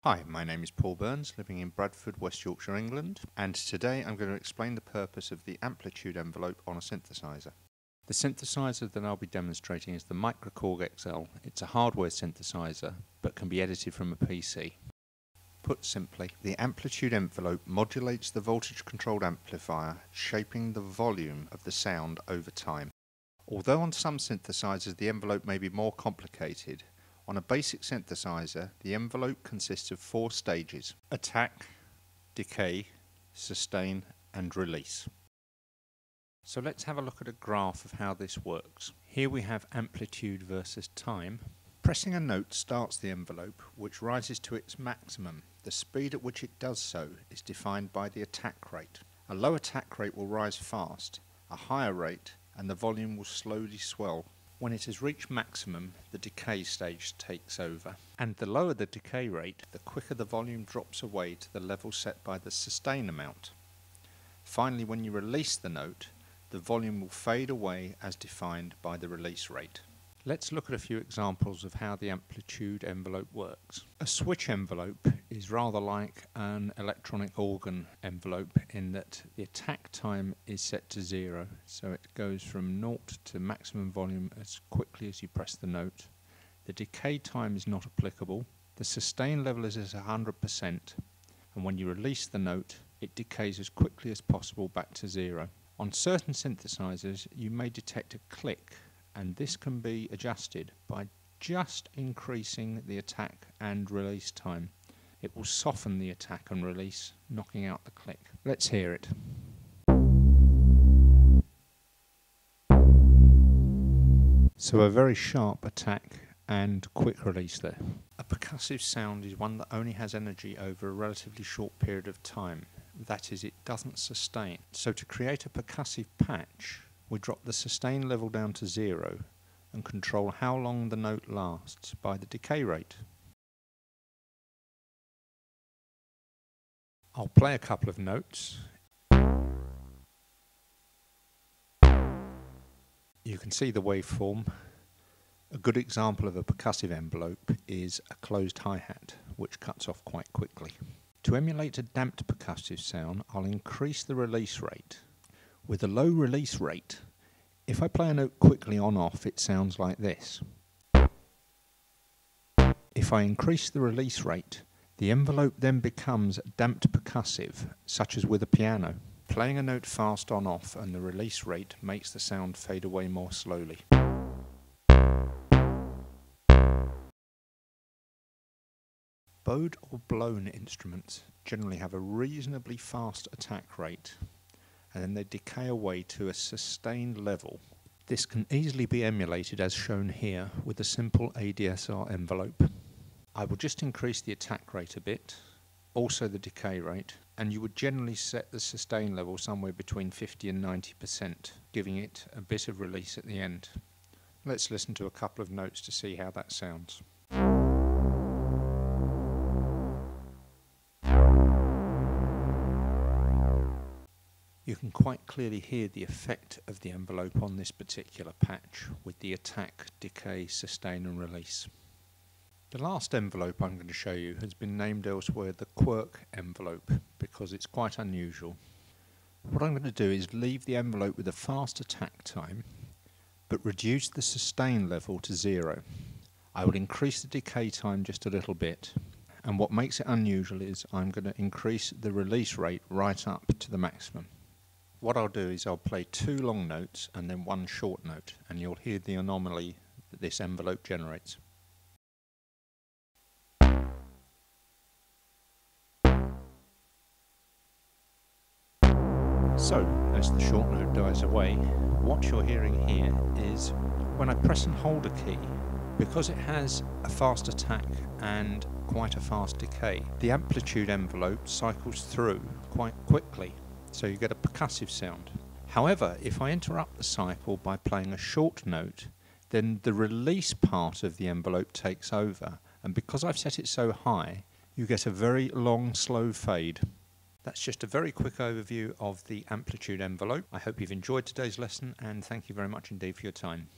Hi, my name is Paul Burns, living in Bradford, West Yorkshire, England, and today I'm going to explain the purpose of the Amplitude envelope on a synthesizer. The synthesizer that I'll be demonstrating is the Microkorg XL. It's a hardware synthesizer, but can be edited from a PC. Put simply, the Amplitude envelope modulates the voltage-controlled amplifier, shaping the volume of the sound over time. Although on some synthesizers the envelope may be more complicated, on a basic synthesizer, the envelope consists of 4 stages: attack, decay, sustain, and release. So let's have a look at a graph of how this works. Here we have amplitude versus time. Pressing a note starts the envelope, which rises to its maximum. The speed at which it does so is defined by the attack rate. A low attack rate will rise fast, a higher rate, and the volume will slowly swell. When it has reached maximum, the decay stage takes over. And the lower the decay rate, the quicker the volume drops away to the level set by the sustain amount. Finally, when you release the note, the volume will fade away as defined by the release rate. Let's look at a few examples of how the amplitude envelope works. A switch envelope is rather like an electronic organ envelope in that the attack time is set to 0, so it goes from 0 to maximum volume as quickly as you press the note. The decay time is not applicable. The sustain level is at 100%, and when you release the note, it decays as quickly as possible back to 0. On certain synthesizers, you may detect a click, and this can be adjusted by just increasing the attack and release time. It will soften the attack and release, knocking out the click. Let's hear it. So a very sharp attack and quick release there. A percussive sound is one that only has energy over a relatively short period of time. That is, it doesn't sustain. So to create a percussive patch, we drop the sustain level down to 0 and control how long the note lasts by the decay rate. I'll play a couple of notes. You can see the waveform. A good example of a percussive envelope is a closed hi-hat, which cuts off quite quickly. To emulate a damped percussive sound, I'll increase the release rate. With a low release rate, if I play a note quickly on-off, it sounds like this. If I increase the release rate, the envelope then becomes damped percussive, such as with a piano. Playing a note fast on-off and the release rate makes the sound fade away more slowly. Bowed or blown instruments generally have a reasonably fast attack rate, and then they decay away to a sustained level. This can easily be emulated as shown here with a simple ADSR envelope. I will just increase the attack rate a bit, also the decay rate, and you would generally set the sustain level somewhere between 50 and 90%, giving it a bit of release at the end. Let's listen to a couple of notes to see how that sounds. You can quite clearly hear the effect of the envelope on this particular patch with the attack, decay, sustain and release. The last envelope I'm going to show you has been named elsewhere the Quirk envelope because it's quite unusual. What I'm going to do is leave the envelope with a fast attack time but reduce the sustain level to 0. I will increase the decay time just a little bit, and what makes it unusual is I'm going to increase the release rate right up to the maximum. What I'll do is I'll play 2 long notes and then 1 short note, and you'll hear the anomaly that this envelope generates. So, as the short note dies away, what you're hearing here is when I press and hold a key, because it has a fast attack and quite a fast decay, the amplitude envelope cycles through quite quickly. So you get a percussive sound. However, if I interrupt the cycle by playing a short note, then the release part of the envelope takes over, and because I've set it so high, you get a very long, slow fade. That's just a very quick overview of the amplitude envelope. I hope you've enjoyed today's lesson, and thank you very much indeed for your time.